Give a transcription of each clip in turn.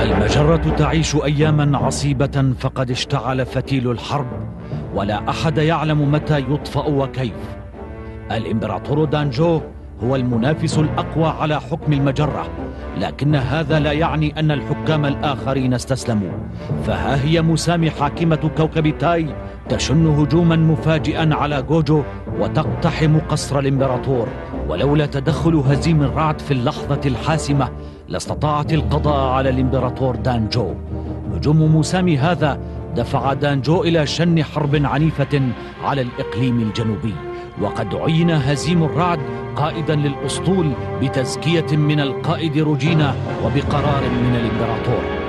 المجرة تعيش أياماً عصيبة، فقد اشتعل فتيل الحرب ولا أحد يعلم متى يطفأ وكيف. الإمبراطور دانجو هو المنافس الأقوى على حكم المجرة، لكن هذا لا يعني أن الحكام الآخرين استسلموا. فها هي مسامي حاكمة كوكب تاي تشن هجوما مفاجئا على جوجو وتقتحم قصر الإمبراطور، ولولا تدخل هزيم الرعد في اللحظة الحاسمة لاستطاعت القضاء على الإمبراطور دانجو. هجوم مسامي هذا دفع دانجو إلى شن حرب عنيفة على الإقليم الجنوبي، وقد عين هزيم الرعد قائدا للأسطول بتزكية من القائد روجينا وبقرار من الإمبراطور.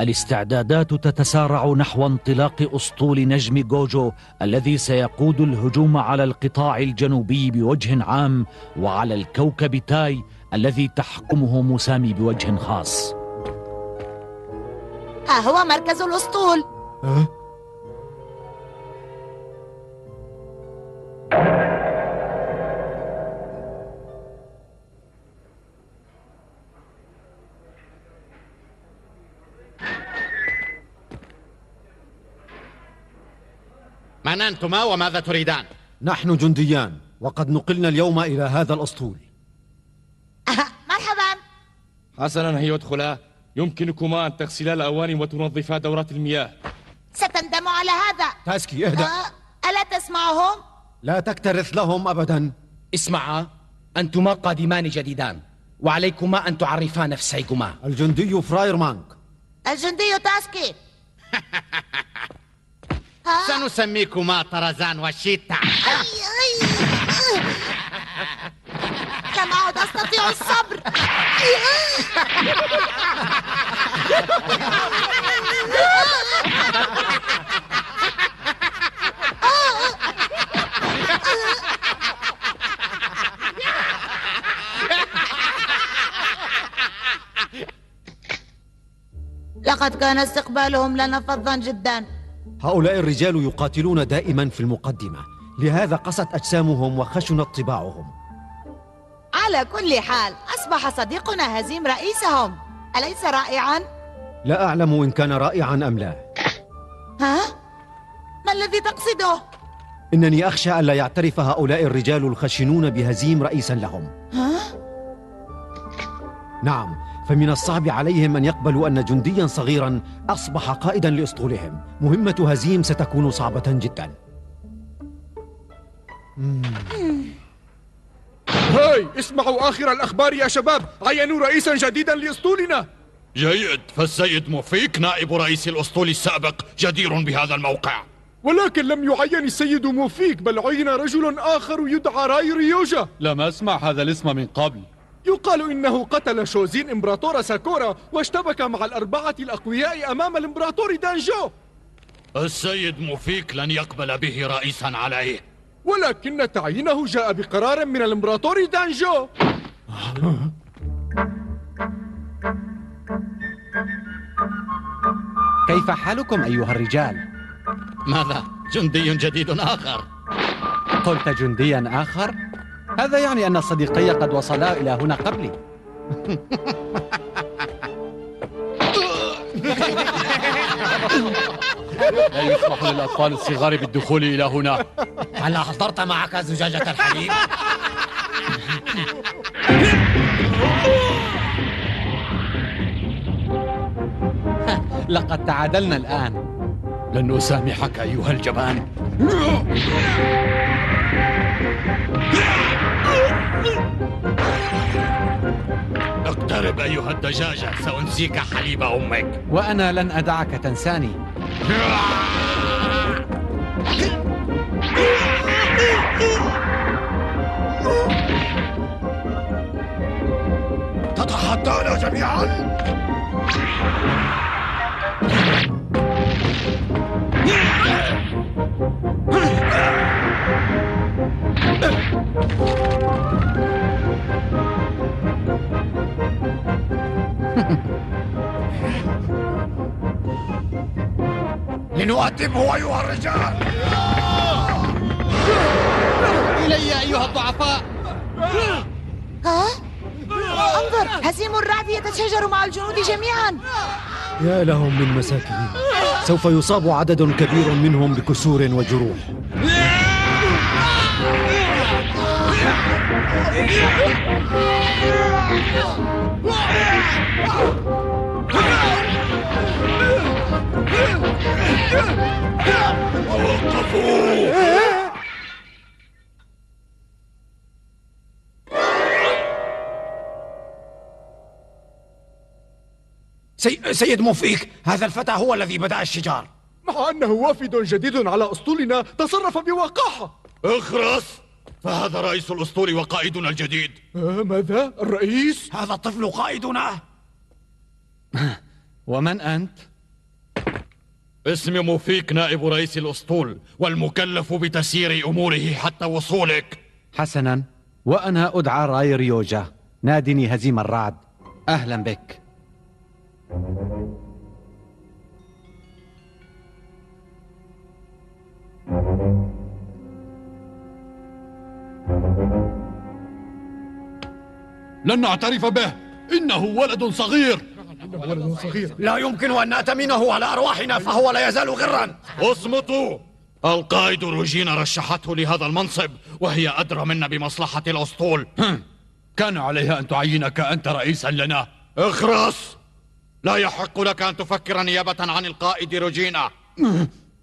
الاستعدادات تتسارع نحو انطلاق أسطول نجم جوجو الذي سيقود الهجوم على القطاع الجنوبي بوجه عام وعلى الكوكب تاي الذي تحكمه مسامي بوجه خاص. ها هو مركز الأسطول. من أنتما وماذا تريدان؟ نحن جنديان، وقد نقلنا اليوم إلى هذا الأسطول. مرحبا. حسنا، هيا ادخلا. يمكنكما أن تغسلا الأواني وتنظفا دورات المياه. ستندم على هذا. تاسكي اهدأ. ألا تسمعهم؟ لا تكترث لهم أبدا. اسمعا، أنتما قادمان جديدان، وعليكما أن تعرفا نفسيكما. الجندي فراير مانك. الجندي تاسكي. سنسميكما طرزان وشيتا. لم أعد أستطيع الصبر. لقد كان استقبالهم لنا فظا جدا. هؤلاء الرجال يقاتلون دائما في المقدمة، لهذا قست أجسامهم وخشنت طباعهم. على كل حال أصبح صديقنا هزيم رئيسهم، أليس رائعا؟ لا أعلم إن كان رائعا أم لا. ها؟ ما الذي تقصده؟ إنني أخشى ألا يعترف هؤلاء الرجال الخشنون بهزيم رئيسا لهم. ها؟ نعم، فمن الصعب عليهم أن يقبلوا أن جنديا صغيرا أصبح قائدا لأسطولهم. مهمة هزيم ستكون صعبة جدا. هاي، اسمعوا آخر الأخبار يا شباب. عينوا رئيسا جديدا لأسطولنا. جيد، فالسيد موفيك نائب رئيس الأسطول السابق جدير بهذا الموقع. ولكن لم يعين السيد موفيك، بل عين رجل آخر يدعى راي ريوجا. لم أسمع هذا الاسم من قبل. يقال إنه قتل شوزين إمبراطور ساكورا واشتبك مع الأربعة الأقوياء أمام الإمبراطور دانجو. السيد موفيك لن يقبل به رئيسا عليه، ولكن تعيينه جاء بقرار من الإمبراطور دانجو. كيف حالكم أيها الرجال؟ ماذا؟ جندي جديد آخر. قلت جنديا آخر؟ هذا يعني أن صديقي قد وصلا إلى هنا قبلي. لا يسمح للأطفال الصغار بالدخول إلى هنا. هل أحضرت معك زجاجة الحليب؟ لقد تعادلنا الآن. لن أسامحك أيها الجبان. اقترب أيها الدجاجة، سأنسيك حليب أمك. وأنا لن أدعك تنساني. تتحدانا جميعا. لنؤدبه أيها الرجال. إلي أيها الضعفاء. انظر، هزيم الرعد يتشاجر مع الجنود جميعا. يا لهم من مساكين، سوف يصاب عدد كبير منهم بكسور وجروح. سيد موفيك، هذا الفتى هو الذي بدأ الشجار. مع أنه وافد جديد على أسطولنا تصرف بوقاحة. اخرس، فهذا رئيس الأسطول وقائدنا الجديد. ماذا؟ الرئيس؟ هذا الطفل قائدنا. ومن أنت؟ اسمي موفيك، نائب رئيس الأسطول والمكلف بتسيير أموره حتى وصولك. حسنا، وأنا أدعى راي ريوجا، نادني هزيم الرعد. أهلا بك. لن نعترف به، إنه ولد صغير. لا يمكن أن نأتمنه على أرواحنا، فهو لا يزال غرا. اصمتوا، القائد روجينا رشحته لهذا المنصب، وهي أدرى منا بمصلحة الأسطول. كان عليها أن تعينك أنت رئيسا لنا. اخرس، لا يحق لك أن تفكر نيابة عن القائد روجينا.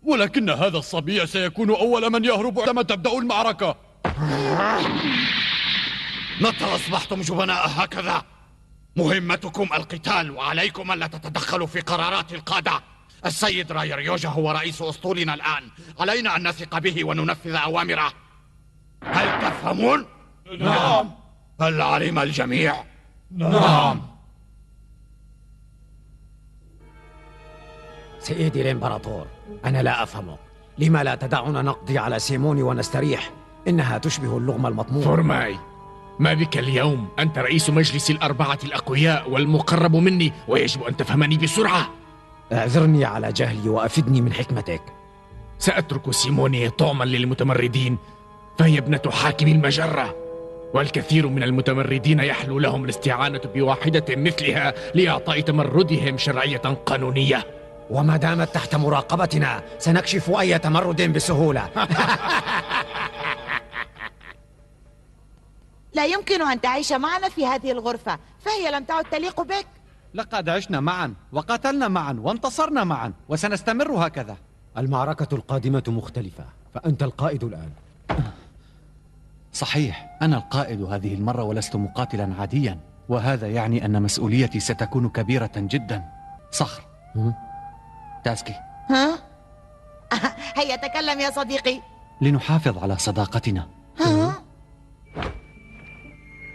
ولكن هذا الصبي سيكون أول من يهرب عندما تبدأ المعركة. متى أصبحتم جبناء هكذا؟ مهمتكم القتال، وعليكم ألا تتدخلوا في قرارات القادة. السيد راي ريوجا هو رئيس أسطولنا الآن، علينا أن نثق به وننفذ أوامره. هل تفهمون؟ نعم. هل علم الجميع؟ نعم. سيدي الإمبراطور، أنا لا أفهمك. لما لا تدعنا نقضي على سيموني ونستريح؟ إنها تشبه اللغم المطموع. فورماي، ما بك اليوم؟ أنت رئيس مجلس الأربعة الأقوياء والمقرب مني، ويجب أن تفهمني بسرعة. اعذرني على جهلي وأفدني من حكمتك. سأترك سيموني طعما للمتمردين، فهي ابنة حاكم المجرة، والكثير من المتمردين يحلو لهم الاستعانة بواحدة مثلها لإعطاء تمردهم شرعية قانونية. وما دامت تحت مراقبتنا سنكشف أي تمرد بسهولة. لا يمكن أن تعيش معنا في هذه الغرفة، فهي لم تعد تليق بك. لقد عشنا معا وقاتلنا معا وانتصرنا معا، وسنستمر هكذا. المعركة القادمة مختلفة، فأنت القائد الآن. صحيح، أنا القائد هذه المرة ولست مقاتلا عاديا، وهذا يعني أن مسؤوليتي ستكون كبيرة جدا. صخر، تاسكي، ها؟ هيا تكلم يا صديقي. لنحافظ على صداقتنا. ها؟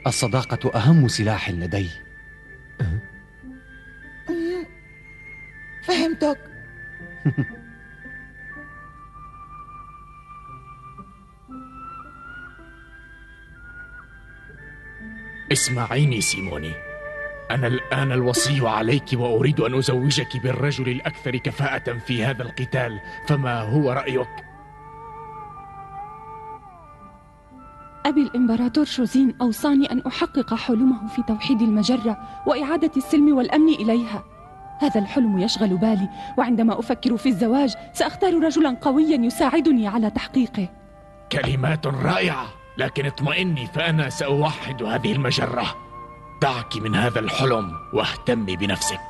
الصداقة أهم سلاح لدي. فهمتك. اسمعيني سيموني، أنا الآن الوصي عليك، وأريد أن أزوجك بالرجل الأكثر كفاءة في هذا القتال، فما هو رأيك؟ أبي الإمبراطور شوزين أوصاني أن أحقق حلمه في توحيد المجرة وإعادة السلم والأمن إليها. هذا الحلم يشغل بالي، وعندما أفكر في الزواج سأختار رجلا قويا يساعدني على تحقيقه. كلمات رائعة، لكن اطمئني، فأنا سأوحد هذه المجرة. دعك من هذا الحلم واهتمي بنفسك.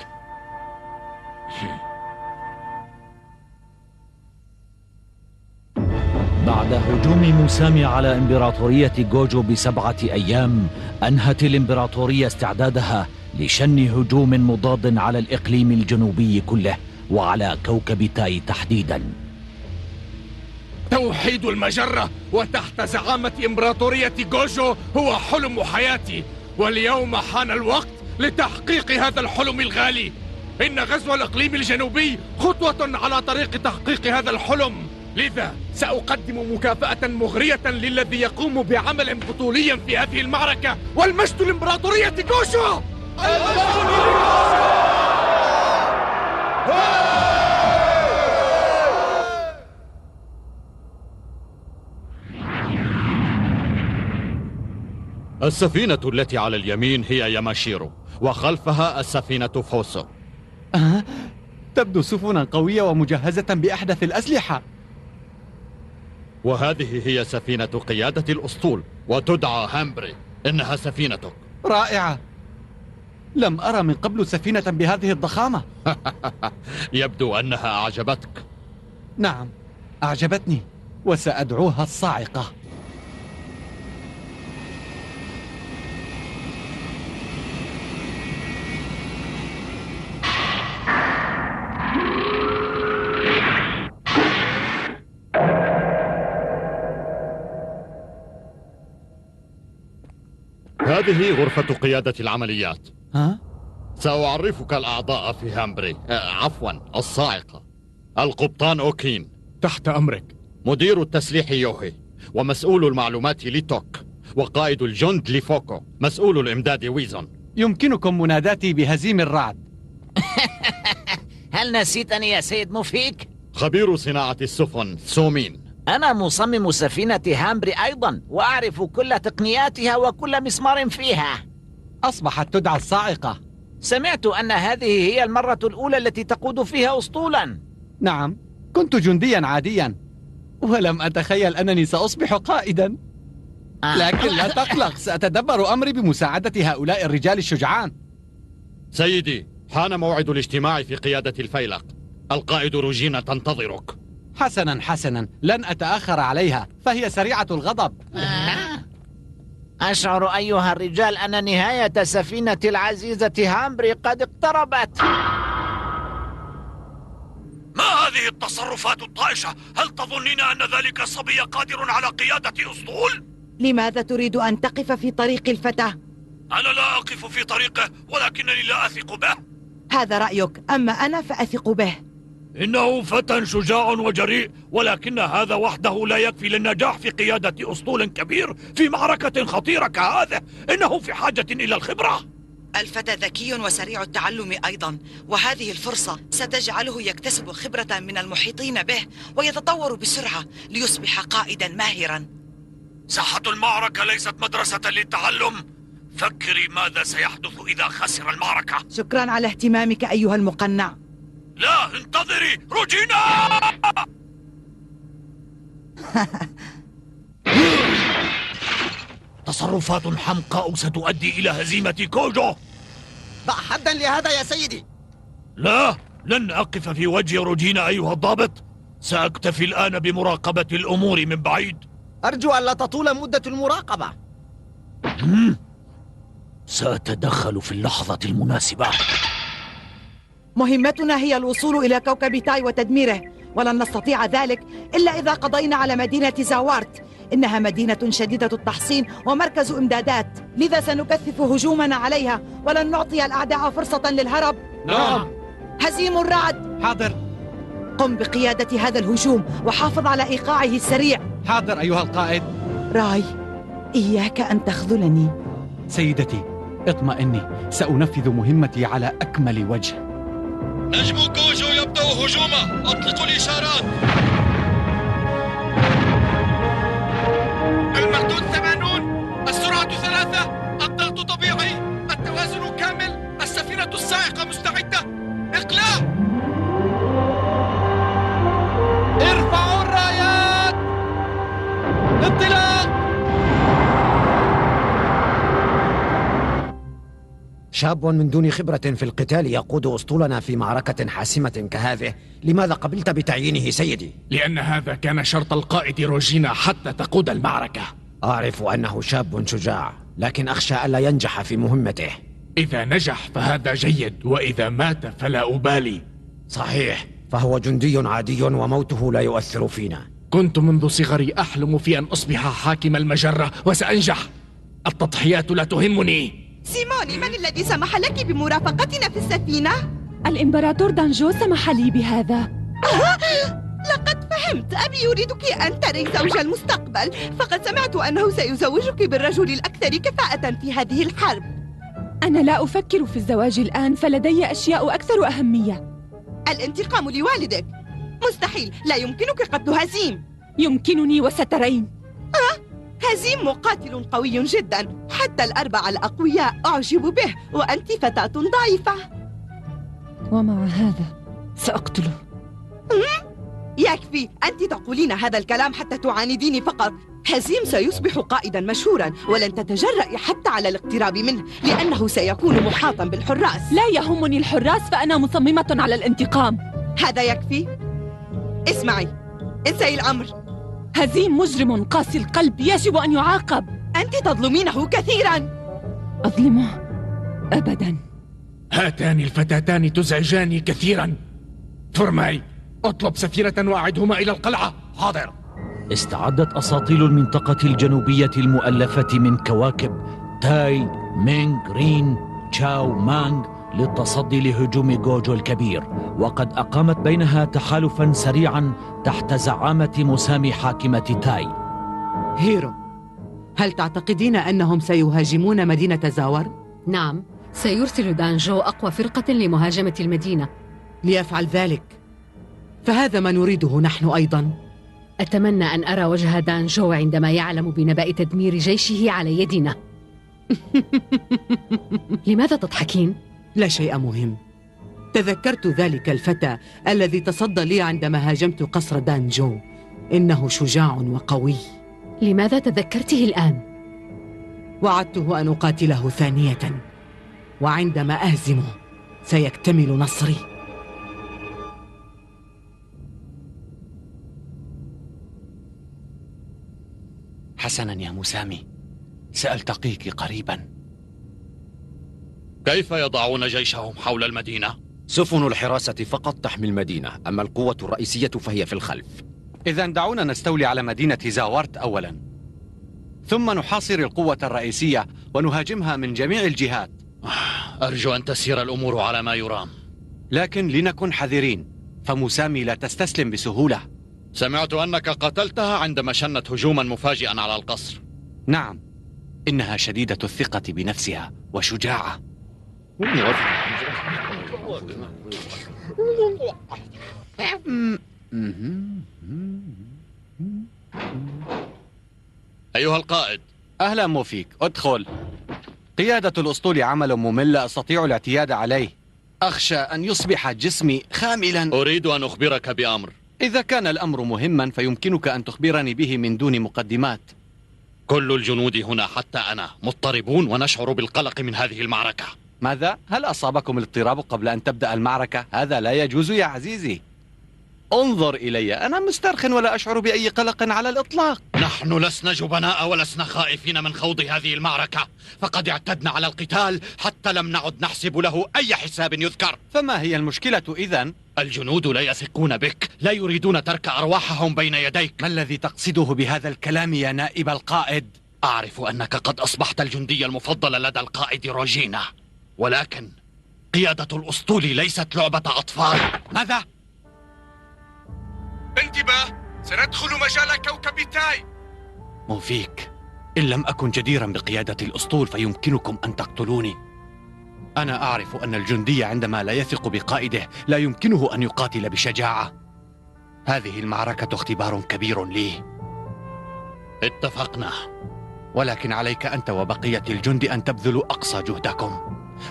بعد هجوم مسامي على إمبراطورية جوجو ب7 أيام، أنهت الإمبراطورية استعدادها لشن هجوم مضاد على الإقليم الجنوبي كله وعلى كوكب تاي تحديدا. توحيد المجرة وتحت زعامة إمبراطورية جوجو هو حلم حياتي، واليوم حان الوقت لتحقيق هذا الحلم الغالي. إن غزو الإقليم الجنوبي خطوة على طريق تحقيق هذا الحلم، لذا سأقدم مكافأة مغرية للذي يقوم بعمل بطولي في هذه المعركة، والمجد لإمبراطورية جوجو! السفينة التي على اليمين هي ياماشيرو، وخلفها السفينة فوسو. تبدو سفنا قوية ومجهزة بأحدث الأسلحة. وهذه هي سفينة قيادة الأسطول، وتدعى هامبري. إنها سفينتك. رائعة. لم أرى من قبل سفينة بهذه الضخامة. يبدو أنها أعجبتك. نعم، أعجبتني، وسأدعوها الصاعقة. هذه غرفة قيادة العمليات. ها؟ سأعرفك الأعضاء في هامبري. عفوا، الصاعقة. القبطان أوكين. تحت أمرك. مدير التسليح يوهي، ومسؤول المعلومات ليتوك، وقائد الجند لفوكو، مسؤول الإمداد ويزون. يمكنكم مناداتي بهزيم الرعد. هل نسيتني يا سيد مفيك؟ خبير صناعة السفن سومين. أنا مصمم سفينة هامبري أيضا، وأعرف كل تقنياتها وكل مسمار فيها. أصبحت تدعى الصاعقة. سمعت أن هذه هي المرة الأولى التي تقود فيها أسطولا. نعم، كنت جنديا عاديا، ولم أتخيل أنني سأصبح قائدا. لكن لا تقلق، سأتدبر أمري بمساعدة هؤلاء الرجال الشجعان. سيدي، حان موعد الاجتماع في قيادة الفيلق. القائد روجينا تنتظرك. حسنا حسنا، لن أتأخر عليها، فهي سريعة الغضب. أشعر أيها الرجال أن نهاية سفينة العزيزة هامبري قد اقتربت. ما هذه التصرفات الطائشة؟ هل تظنين أن ذلك الصبي قادر على قيادة أسطول؟ لماذا تريد أن تقف في طريق الفتى؟ أنا لا أقف في طريقه، ولكنني لا أثق به. هذا رأيك، أما أنا فأثق به. إنه فتى شجاع وجريء، ولكن هذا وحده لا يكفي للنجاح في قيادة أسطول كبير في معركة خطيرة كهذه. إنه في حاجة إلى الخبرة. الفتى ذكي وسريع التعلم أيضا، وهذه الفرصة ستجعله يكتسب خبرة من المحيطين به ويتطور بسرعة ليصبح قائدا ماهرا. ساحة المعركة ليست مدرسة للتعلم. فكري ماذا سيحدث إذا خسر المعركة. شكرا على اهتمامك أيها المقنع. لا، انتظري روجينا. تصرفات حمقاء ستؤدي إلى هزيمة كوجو. ضع حدا لهذا يا سيدي. لا، لن أقف في وجه روجينا أيها الضابط. سأكتفي الآن بمراقبة الأمور من بعيد. أرجو أن لا تطول مدة المراقبة. سأتدخل في اللحظة المناسبة. مهمتنا هي الوصول إلى كوكب تاي وتدميره، ولن نستطيع ذلك إلا إذا قضينا على مدينة زاوارت. إنها مدينة شديدة التحصين ومركز إمدادات، لذا سنكثف هجومنا عليها ولن نعطي الأعداء فرصة للهرب. نعم. هزيم الرعد. حاضر. قم بقيادة هذا الهجوم وحافظ على إيقاعه السريع. حاضر أيها القائد. راي، إياك أن تخذلني. سيدتي، اطمئني، سأنفذ مهمتي على أكمل وجه. نجم كوجو يبدأ هجومه. أطلقوا الإشارات. المردود 80، السرعة 3، الضغط طبيعي، التوازن كامل، السفينة السائقة مستعدة. إقلاع. ارفعوا الرايات. انطلاق. شاب من دون خبرة في القتال يقود أسطولنا في معركة حاسمة كهذه. لماذا قبلت بتعيينه سيدي؟ لأن هذا كان شرط القائد روجينا حتى تقود المعركة. أعرف أنه شاب شجاع، لكن أخشى ألا ينجح في مهمته. إذا نجح فهذا جيد، وإذا مات فلا أبالي. صحيح، فهو جندي عادي وموته لا يؤثر فينا. كنت منذ صغري أحلم في أن أصبح حاكم المجرة، وسأنجح. التضحيات لا تهمني. سيموني، من الذي سمح لك بمرافقتنا في السفينة؟ الإمبراطور دانجو سمح لي بهذا. لقد فهمت. أبي يريدك أن تري زوج المستقبل، فقد سمعت أنه سيزوجك بالرجل الأكثر كفاءة في هذه الحرب. أنا لا أفكر في الزواج الآن، فلدي أشياء أكثر أهمية. الانتقام لوالدك مستحيل، لا يمكنك قتل هزيم. يمكنني وسترين. هزيم مقاتل قوي جدا، حتى الأربعة الأقوياء أعجب به، وأنت فتاة ضعيفة. ومع هذا سأقتله. يكفي، أنت تقولين هذا الكلام حتى تعانديني فقط. هزيم سيصبح قائدا مشهورا، ولن تتجرأي حتى على الاقتراب منه، لأنه سيكون محاطا بالحراس. لا يهمني الحراس، فأنا مصممة على الانتقام. هذا يكفي. اسمعي، انسي الأمر. هزيم مجرم قاسي القلب، يجب أن يعاقب. أنت تظلمينه كثيرا. أظلمه؟ أبدا. هاتان الفتاتان تزعجاني كثيرا. فرماي، اطلب سفينة وأعدهما إلى القلعة. حاضر. استعدت أساطيل المنطقة الجنوبية المؤلفة من كواكب تاي، مينغ، رين، تشاو، مانغ للتصدي لهجوم جوجو الكبير، وقد أقامت بينها تحالفا سريعا تحت زعامة مسامي حاكمة تاي. هيرو، هل تعتقدين أنهم سيهاجمون مدينة زاور؟ نعم، سيرسل دانجو أقوى فرقة لمهاجمة المدينة. ليفعل ذلك فهذا ما نريده نحن أيضا. أتمنى أن أرى وجه دانجو عندما يعلم بنبأ تدمير جيشه على يدنا. لماذا تضحكين؟ لا شيء مهم. تذكرت ذلك الفتى الذي تصدى لي عندما هاجمت قصر دانجو. إنه شجاع وقوي. لماذا تذكرته الآن؟ وعدته أن أقاتله ثانية، وعندما أهزمه سيكتمل نصري. حسنا يا مسامي، سألتقيك قريبا. كيف يضعون جيشهم حول المدينة؟ سفن الحراسة فقط تحمي المدينة، أما القوة الرئيسية فهي في الخلف. إذا دعونا نستولي على مدينة زاورت أولا، ثم نحاصر القوة الرئيسية ونهاجمها من جميع الجهات. أرجو أن تسير الأمور على ما يرام، لكن لنكن حذرين، فمسامي لا تستسلم بسهولة. سمعت أنك قتلتها عندما شنت هجوما مفاجئا على القصر. نعم، إنها شديدة الثقة بنفسها وشجاعة. أيها القائد. أهلا موفيك، ادخل. قيادة الأسطول عمل ممل لا أستطيع الاعتياد عليه. أخشى أن يصبح جسمي خاملا. أريد أن أخبرك بأمر. إذا كان الأمر مهما فيمكنك أن تخبرني به من دون مقدمات. كل الجنود هنا حتى أنا مضطربون ونشعر بالقلق من هذه المعركة. ماذا؟ هل أصابكم الاضطراب قبل أن تبدأ المعركة؟ هذا لا يجوز يا عزيزي. انظر إلي، أنا مسترخٍ ولا أشعر بأي قلق على الإطلاق. نحن لسنا جبناء ولسنا خائفين من خوض هذه المعركة، فقد اعتدنا على القتال حتى لم نعد نحسب له أي حساب يذكر. فما هي المشكلة إذن؟ الجنود لا يثقون بك، لا يريدون ترك أرواحهم بين يديك. ما الذي تقصده بهذا الكلام يا نائب القائد؟ أعرف أنك قد أصبحت الجندي المفضل لدى القائد روجينا، ولكن قيادة الأسطول ليست لعبة أطفال. ماذا؟ انتباه، سندخل مجال كوكب تاي. موفيك، إن لم أكن جديرا بقيادة الأسطول فيمكنكم أن تقتلوني. أنا أعرف أن الجندي عندما لا يثق بقائده لا يمكنه أن يقاتل بشجاعة. هذه المعركة اختبار كبير لي. اتفقنا. ولكن عليك أنت وبقية الجند أن تبذلوا أقصى جهدكم،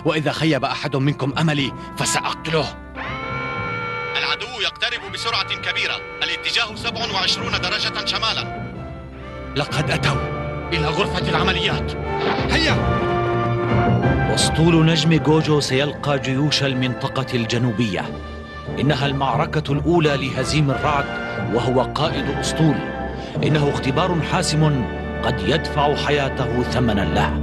وإذا خيب أحد منكم أملي فسأقتله. العدو يقترب بسرعة كبيرة، الاتجاه 27 درجة شمالا. لقد أتوا إلى غرفة العمليات. هيا! أسطول نجم جوجو سيلقى جيوش المنطقة الجنوبية. إنها المعركة الأولى لهزيم الرعد وهو قائد أسطول. إنه اختبار حاسم قد يدفع حياته ثمنا له.